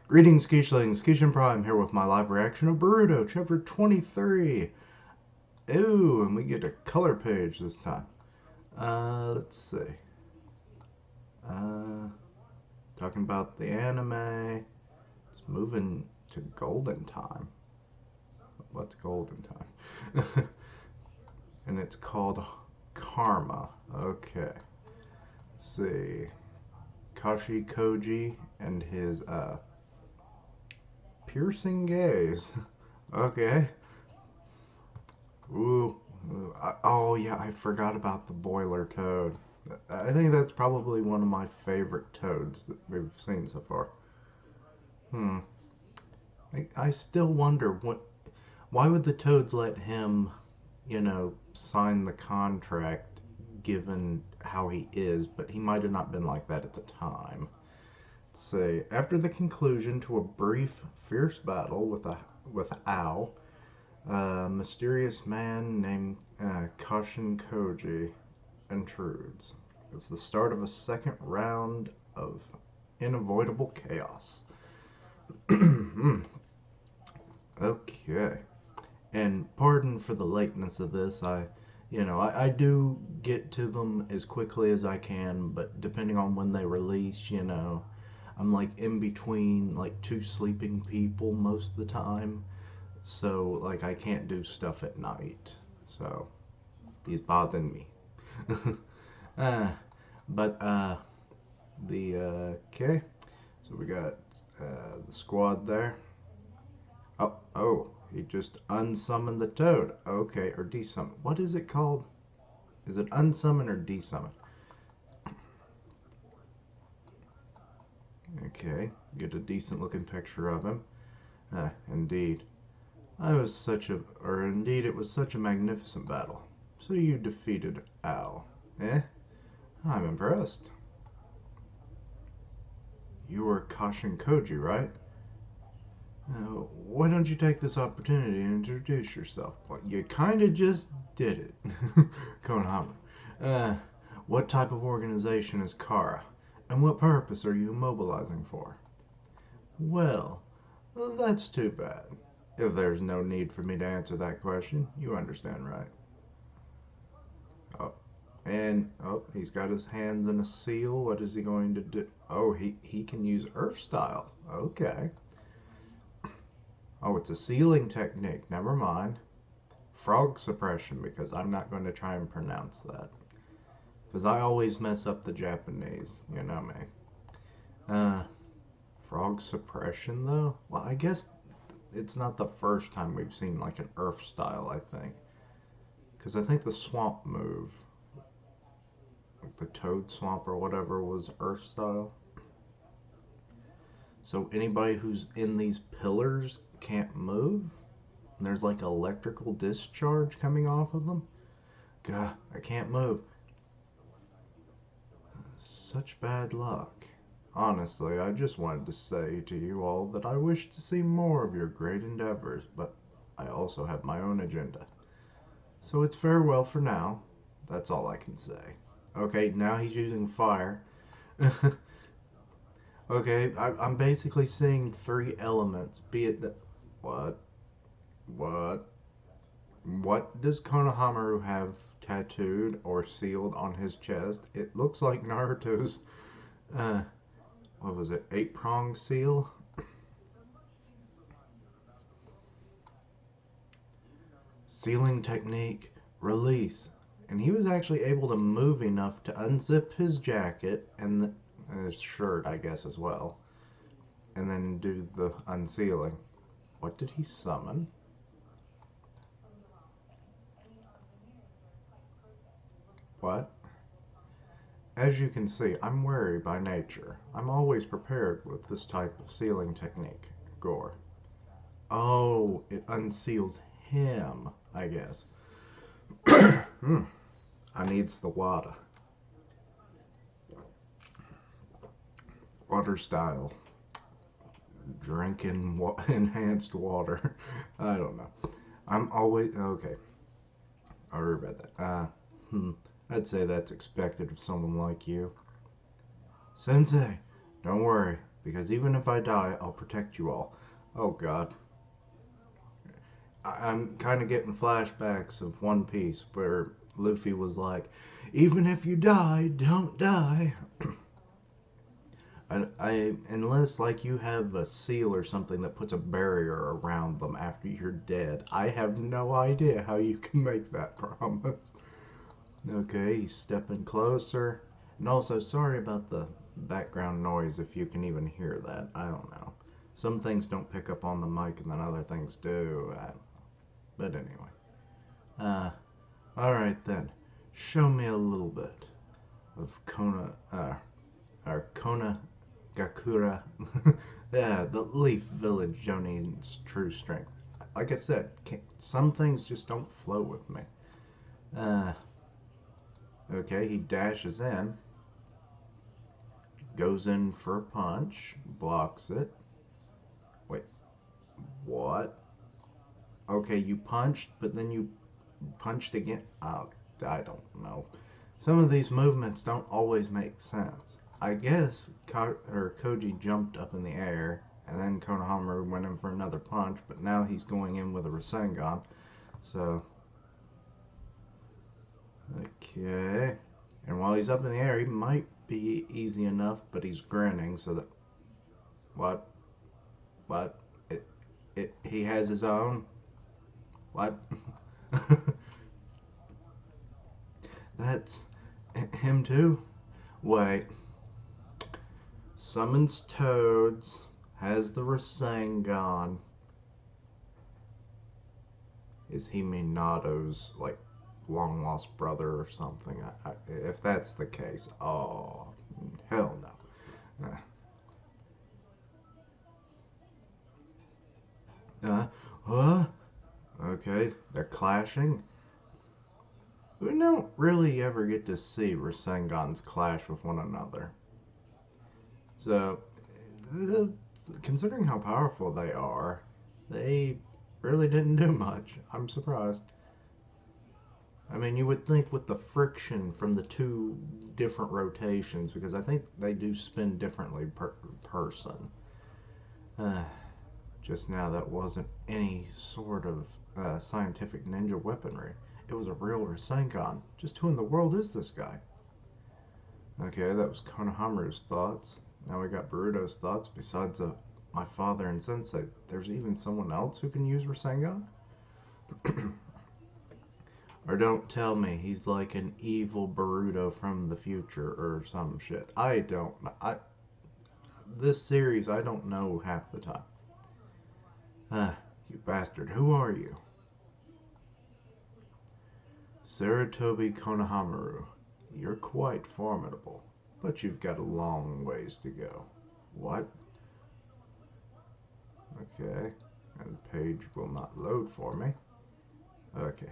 Greetings, Keishlings. Keishan Prime here with my live reaction of Boruto, chapter 23. Ooh, and we get a color page this time. Let's see. Uh, Talking about the anime. It's moving to golden time. What's golden time? And it's called Karma. Okay. Let's see. Koji and his, piercing gaze. Okay. Ooh, oh yeah, I forgot about the boiler toad. I think that's probably one of my favorite toads that we've seen so far. Hmm. I still wonder why would the toads let him, sign the contract given how he is, but he might have not been like that at the time. Let's see. After the conclusion to a brief, fierce battle with Ao, a mysterious man named Kashin Koji intrudes. It's the start of a second round of unavoidable chaos. Okay. And pardon for the lateness of this. I do get to them as quickly as I can, but depending on when they release, I'm like in between like two sleeping people most of the time. So like I can't do stuff at night. So he's bothering me. uh, but okay. So we got the squad there. Oh, he just unsummoned the toad. Okay, or desummon. What is it called? Is it unsummon or desummon? Okay, get a decent looking picture of him. Indeed. Indeed, it was such a magnificent battle. So you defeated Al. Eh? I'm impressed. You were Kashin Koji, right? Why don't you take this opportunity and introduce yourself? Well, you kind of just did it. Konohama. Uh, what type of organization is Kara? And what purpose are you mobilizing for? Well, that's too bad. If there's no need for me to answer that question, you understand, right? Oh, he's got his hands in a seal. What is he going to do? Oh, he can use Earth style. Okay. Oh, it's a sealing technique. Never mind. Frog suppression, because I'm not going to try and pronounce that. Because I always mess up the Japanese. You know me. Uh, Frog suppression, though? Well, I guess it's not the first time we've seen like an Earth style, I think. Because I think the swamp move, like the toad swamp or whatever, was Earth style. So anybody who's in these pillars can't move? And there's like electrical discharge coming off of them? Gah, I can't move. Such bad luck. Honestly, I just wanted to say to you all that I wish to see more of your great endeavors, but I also have my own agenda. So it's farewell for now. That's all I can say. Okay, now he's using fire. Okay, I'm basically seeing three elements, be it that. What? What? What does Konohamaru have tattooed or sealed on his chest? It looks like Naruto's, uh, what was it, 8-prong seal? Sealing technique, release. And he was actually able to move enough to unzip his jacket and his shirt, I guess, as well, and then do the unsealing. What did he summon? What? As you can see, I'm wary by nature. I'm always prepared with this type of sealing technique. Gore. Oh, it unseals him, I guess. I needs the water. Water style. Drinking enhanced water. I don't know. I'm always okay. I read that. I'd say that's expected of someone like you. Sensei, don't worry. because even if I die, I'll protect you all. Oh God. I'm kind of getting flashbacks of One Piece where Luffy was like, even if you die, don't die. Unless like you have a seal or something that puts a barrier around them after you're dead, I have no idea how you can make that promise. Okay, he's stepping closer. And also, sorry about the background noise if you can even hear that. I don't know. Some things don't pick up on the mic and then other things do. But anyway. Alright then. Show me a little bit of Kona Gakura. Yeah, the Leaf Village Jonin's true strength. Like I said, some things just don't flow with me. Okay, he dashes in. Goes in for a punch. Blocks it. Wait, what? Okay, you punched, but then you punched again. Oh, I don't know. Some of these movements don't always make sense. I guess Koji jumped up in the air, and then Konohamaru went in for another punch, but now he's going in with a Rasengan. So, okay. And while he's up in the air, he might be easy enough, but he's grinning, so that... What? What? He has his own? What? That's him too? Wait. Summons Toads, has the Rasengan. Is he Minato's, like, long-lost brother or something? If that's the case, oh, hell no. Okay, they're clashing. We don't really ever get to see Rasengans clash with one another. So, considering how powerful they are, they really didn't do much. I'm surprised. I mean, you would think with the friction from the two different rotations, because I think they do spin differently per person. Just now, that wasn't any sort of scientific ninja weaponry. It was a real Rasengan. Just who in the world is this guy? Okay, that was Konohamaru's thoughts. Now we got Boruto's thoughts. Besides my father and sensei, there's even someone else who can use Rasengan? Or don't tell me he's like an evil Boruto from the future or some shit. I don't... This series, I don't know half the time. You bastard, who are you? Saratobi Konohamaru. You're quite formidable, but you've got a long ways to go. What? Okay, and the page will not load for me. Okay.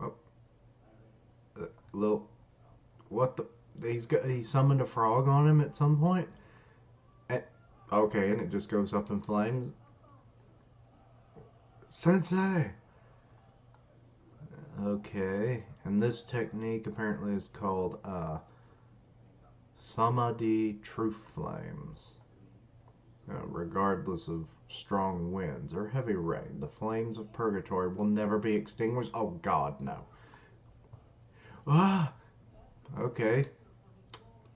Oh. What the? He summoned a frog on him at some point? Okay, and it just goes up in flames. Sensei! Okay, and this technique apparently is called Samadhi Truth Flames. Regardless of strong winds or heavy rain, the flames of purgatory will never be extinguished. Oh God, no. Ah! Okay.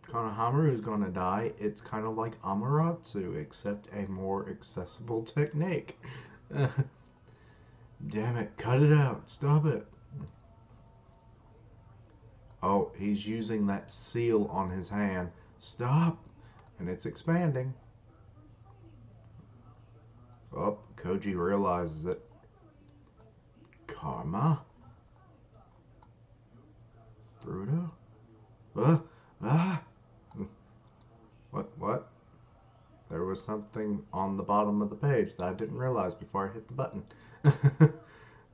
Konohamaru is gonna die. It's kind of like Amaterasu, except a more accessible technique. Damn it, cut it out. Stop it. Oh, he's using that seal on his hand. Stop! And it's expanding. Oh, Koji realizes it. Karma? Boruto? What? There was something on the bottom of the page that I didn't realize before I hit the button.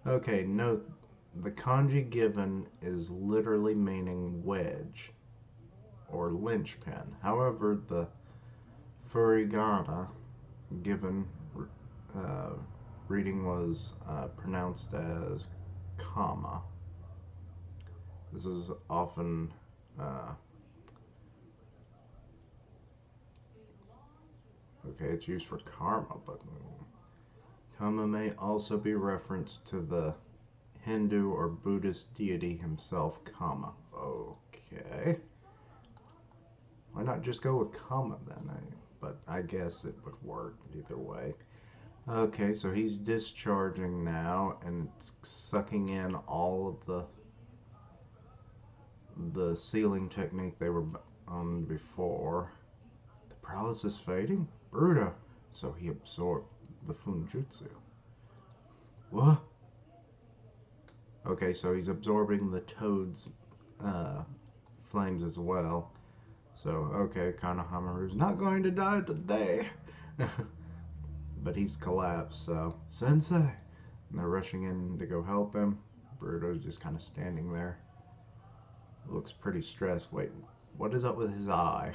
Okay, note, the kanji given is literally meaning wedge or linchpin. However, the furigana given reading was pronounced as kama. This is often Okay, it's used for karma, but karma may also be referenced to the Hindu or Buddhist deity himself, Kama. Okay. Why not just go with Kama then? But I guess it would work either way. Okay, so he's discharging now, and it's sucking in all of the sealing technique they were on before. The paralysis fading? Boruto. So he absorbed the Funjutsu. What? Okay, so he's absorbing the Toad's flames as well. So, okay, Konohamaru's not going to die today. But he's collapsed, so... Sensei! And they're rushing in to go help him. Boruto's just kind of standing there. Looks pretty stressed. Wait, what is up with his eye?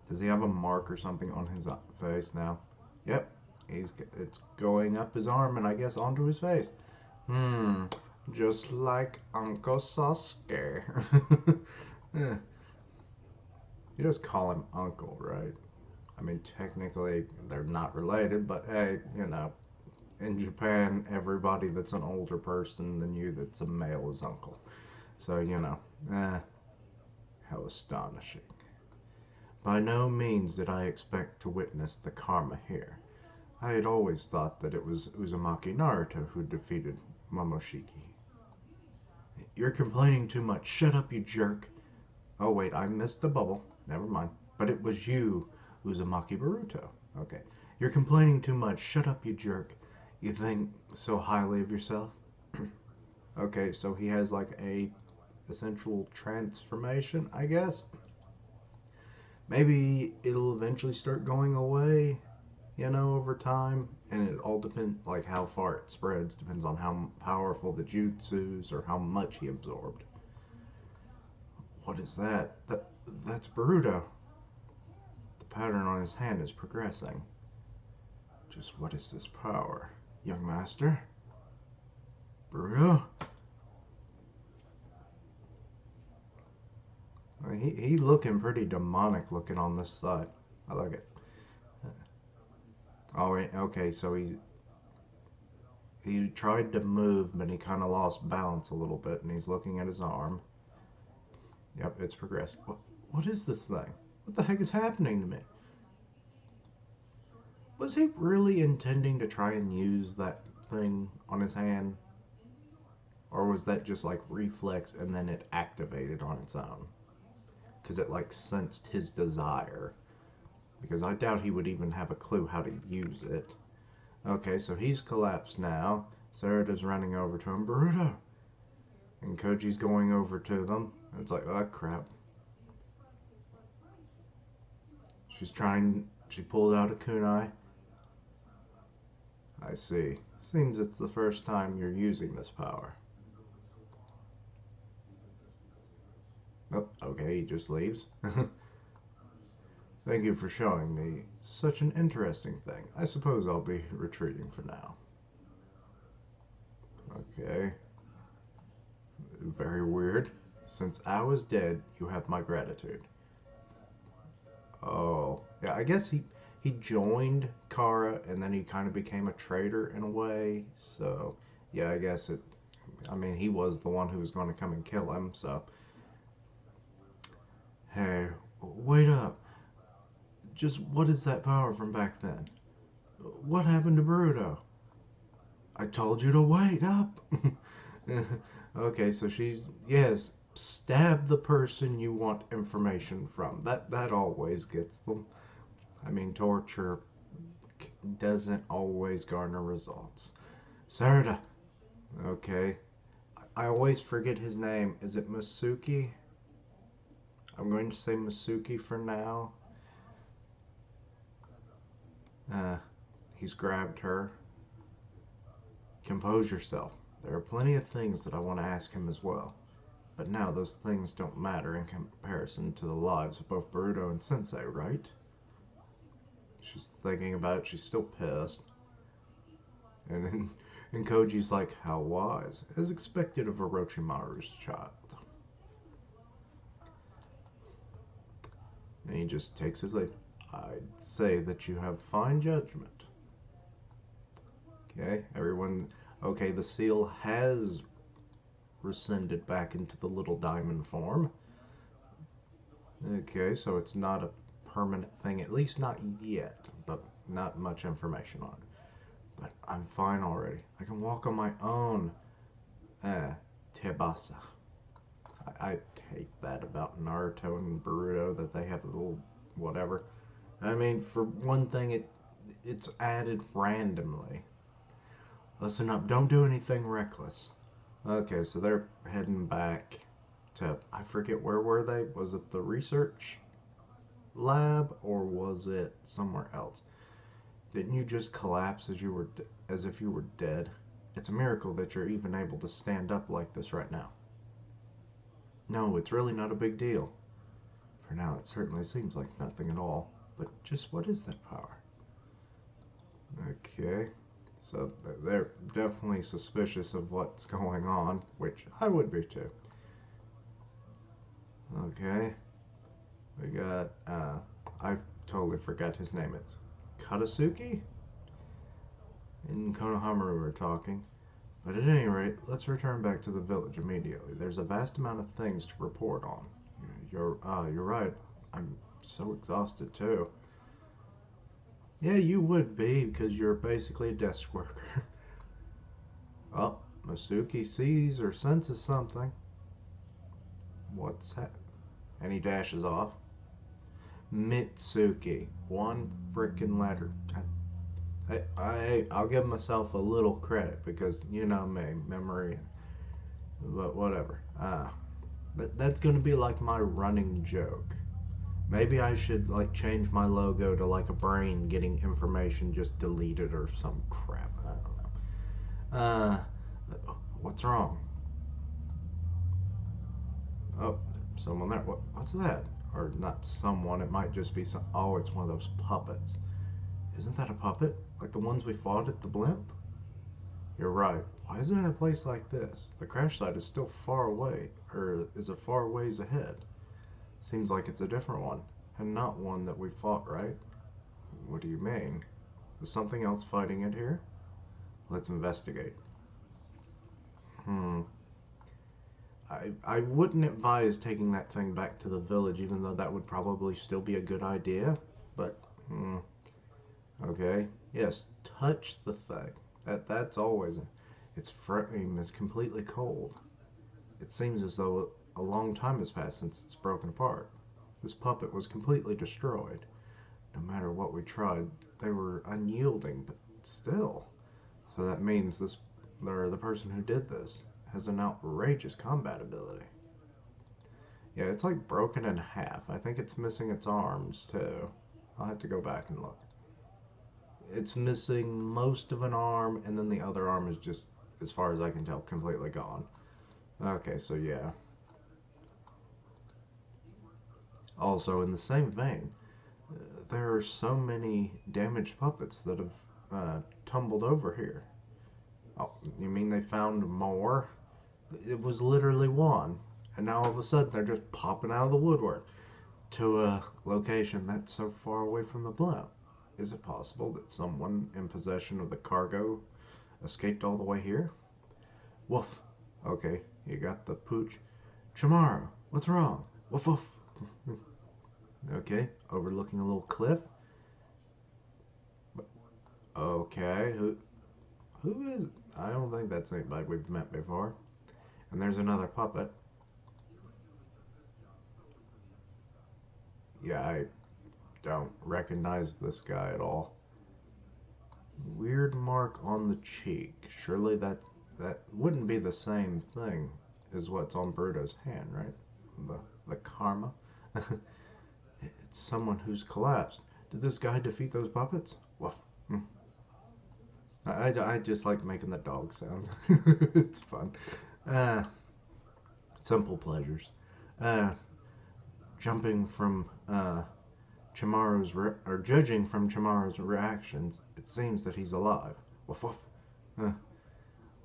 Does he have a mark or something on his face now? Yep, it's going up his arm and I guess onto his face. Just like Uncle Sasuke. Yeah. You just call him Uncle, right? I mean, technically, they're not related, but hey, you know, in Japan, everybody that's an older person than you that's a male is Uncle. So, you know, how astonishing. By no means did I expect to witness the karma here. I had always thought that it was Uzumaki Naruto who defeated Momoshiki. You're complaining too much. Shut up, you jerk. Oh, wait, I missed the bubble. Never mind. But it was you, Uzumaki Boruto. Okay. You're complaining too much. Shut up, you jerk. You think so highly of yourself? Okay, so he has like a essential transformation, I guess. Maybe it'll eventually start going away, you know, over time. And it all depends, like how far it spreads, depends on how powerful the jutsus or how much he absorbed. What is that? That's Boruto. The pattern on his hand is progressing. Just what is this power? Young master? Boruto? I mean, he looking pretty demonic looking on this side. I like it. Oh, okay, so he tried to move, but he kind of lost balance a little bit, and he's looking at his arm. Yep, it's progressed. What is this thing? What the heck is happening to me? Was he really intending to try and use that thing on his hand? Or was that just like reflex and then it activated on its own? Because it like sensed his desire. Because I doubt he would even have a clue how to use it. Okay, so he's collapsed now. Sarada's running over to him. Boruto! And Koji's going over to them. It's like, oh crap. She pulled out a kunai. I see. Seems it's the first time you're using this power. Oh, okay, he just leaves. Thank you for showing me such an interesting thing. I suppose I'll be retreating for now. Okay. Very weird. Since I was dead, you have my gratitude. Oh. Yeah, I guess he joined Kara and then he kind of became a traitor in a way. So, yeah, I guess I mean, he was the one who was going to come and kill him, so. Hey, wait up. Just what is that power from back then? What happened to Boruto? I told you to wait up. Okay, so yes, stab the person you want information from. That always gets them. I mean, torture doesn't always garner results. Sarada. Okay. I always forget his name. Is it Masuki? I'm going to say Masuki for now. He's grabbed her. Compose yourself. There are plenty of things that I want to ask him as well. But now those things don't matter in comparison to the lives of both Boruto and Sensei, right? She's thinking about it. She's still pissed. And Koji's like, how wise. As expected of Orochimaru's child. And he just takes his leave. I'd say that you have fine judgment. Okay, everyone. Okay, the seal has rescinded back into the little diamond form. Okay, so it's not a permanent thing, at least not yet, but not much information on it. But I'm fine already. I can walk on my own. Tebasa. I hate that about Naruto and Boruto that they have a little whatever. I mean, for one thing, it's added randomly. Listen up, don't do anything reckless. Okay, so they're heading back to, I forget, where were they? Was it the research lab or was it somewhere else? Didn't you just collapse as if you were dead? It's a miracle that you're even able to stand up like this right now. No, it's really not a big deal. For now, it certainly seems like nothing at all. But just what is that power? Okay, so they're definitely suspicious of what's going on, which I would be too. Okay, we got, I totally forgot his name. It's Katasuki? In Konohamaru we're talking. But at any rate, let's return back to the village immediately. There's a vast amount of things to report on. You're right. I'm so exhausted too. Yeah, you would be, because you're basically a desk worker. Oh, Masuki sees or senses something. What's that? And he dashes off. Mitsuki. One frickin' letter. I'll give myself a little credit because you know me, memory, but whatever. That's gonna be like my running joke. Maybe I should like change my logo to like a brain getting information just deleted or some crap. I don't know. What's wrong? Oh, someone there. What's that? Or not someone. It might just be some. Oh, it's one of those puppets. Isn't that a puppet? Like the ones we fought at the blimp? You're right. Why is it in a place like this? The crash site is still far away, or is it far ways ahead? Seems like it's a different one, and not one that we fought, right? What do you mean? Is something else fighting it here? Let's investigate. Hmm. I wouldn't advise taking that thing back to the village, even though that would probably still be a good idea. But, okay. Yes, touch the thing. That's always. Its frame is completely cold. It seems as though a long time has passed since it's broken apart. This puppet was completely destroyed. No matter what we tried, they were unyielding, but still. So that means the person who did this has an outrageous combat ability. Yeah, it's like broken in half. I think it's missing its arms too. I'll have to go back and look. It's missing most of an arm, and then the other arm is just, as far as I can tell, completely gone. Okay, so yeah. Also, in the same vein, there are so many damaged puppets that have tumbled over here. Oh, you mean they found more? It was literally one, and now all of a sudden they're just popping out of the woodwork to a location that's so far away from the blimp. Is it possible that someone in possession of the cargo escaped all the way here? Woof. Okay, you got the pooch. Chamara, what's wrong? Woof woof. Okay, overlooking a little cliff. Okay, who is? I don't think that's anybody we've met before. And there's another puppet. Yeah, I don't recognize this guy at all. Weird mark on the cheek. Surely that wouldn't be the same thing as what's on Birdo's hand, right? The karma. It's someone who's collapsed. Did this guy defeat those puppets? Woof. I just like making the dog sounds. It's fun. Uh, simple pleasures. Uh, jumping from or judging from Chamaro's reactions, it seems that he's alive. Woof woof.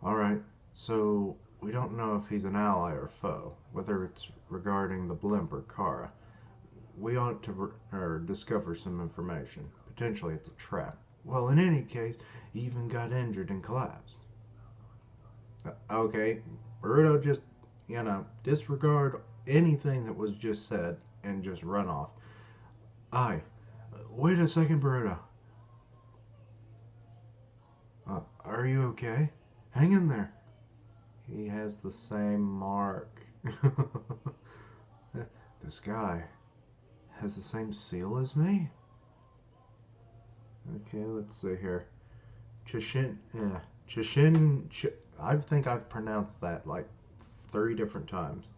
All right. So we don't know if he's an ally or foe, whether it's regarding the blimp or Kara. we ought to discover some information. Potentially it's a trap. Well, in any case, he even got injured and collapsed. Okay, Boruto just, disregard anything that was just said and just run off. Aye, wait a second, Boruto. Are you okay? Hang in there. He has the same mark. This guy has the same seal as me? Okay, let's see here. Chishin, yeah. I think I've pronounced that like 3 different times.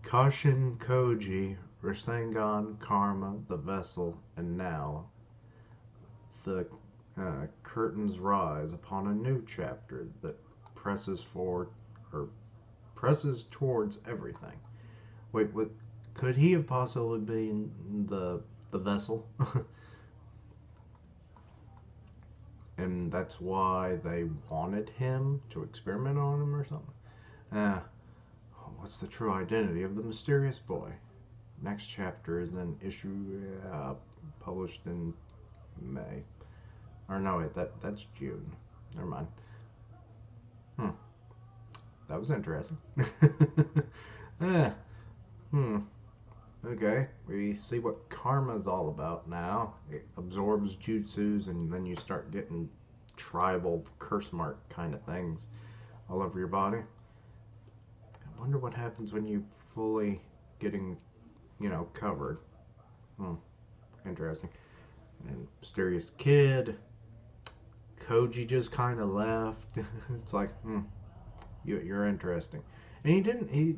Kashin Koji, Rasengan, Karma, the Vessel, and now the curtains rise upon a new chapter that presses forward or presses towards everything. Wait, what? Could he have possibly been the vessel? And that's why they wanted him to experiment on him or something? Ah, what's the true identity of the mysterious boy? Next chapter is an issue published in May. Or no, wait, that's June. Never mind. Hmm, that was interesting. Ah, hmm. Okay, we see what karma's all about now. It absorbs jutsus, and then you start getting tribal curse mark kind of things all over your body. I wonder what happens when you fully getting, covered. Hmm, interesting. And mysterious kid. Koji just kind of left. It's like, you're interesting. And he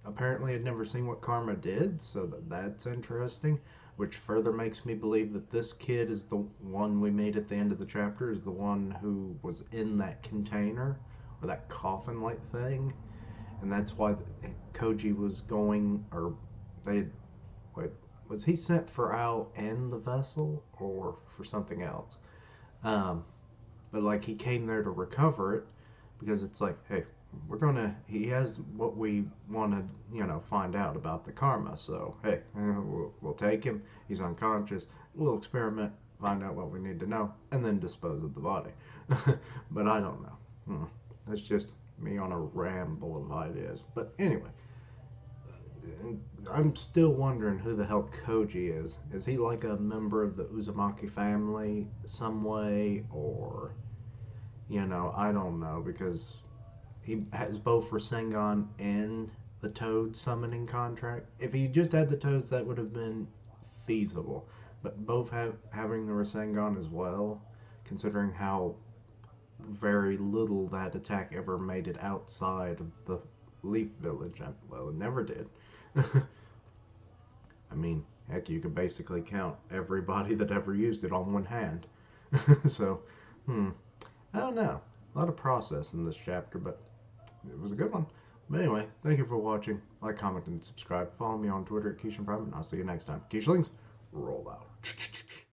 apparently had never seen what karma did, so that's interesting, which further makes me believe that this kid is the one we made at the end of the chapter, is the one who was in that container or that coffin like thing, and that's why Koji was going, or they wait, was he sent for Al and the vessel or for something else? um but like he came there to recover it, because it's like, hey, he has what we want to, find out about the karma. So, hey, we'll take him. He's unconscious. We'll experiment, find out what we need to know, and then dispose of the body. But I don't know. That's just me on a ramble of ideas. But anyway, I'm still wondering who the hell Koji is. Is he like a member of the Uzumaki family some way? Or, I don't know, because he has both Rasengan and the Toad summoning contract. If he just had the Toads, that would have been feasible. But both having the Rasengan as well, considering how very little that attack ever made it outside of the Leaf Village. Well, it never did. I mean, heck, you could basically count everybody that ever used it on one hand. So, I don't know. A lot of process in this chapter, but it was a good one. But anyway, thank you for watching. Like, comment, and subscribe. Follow me on Twitter at Keishan Prime, and I'll see you next time. Keishlings, roll out.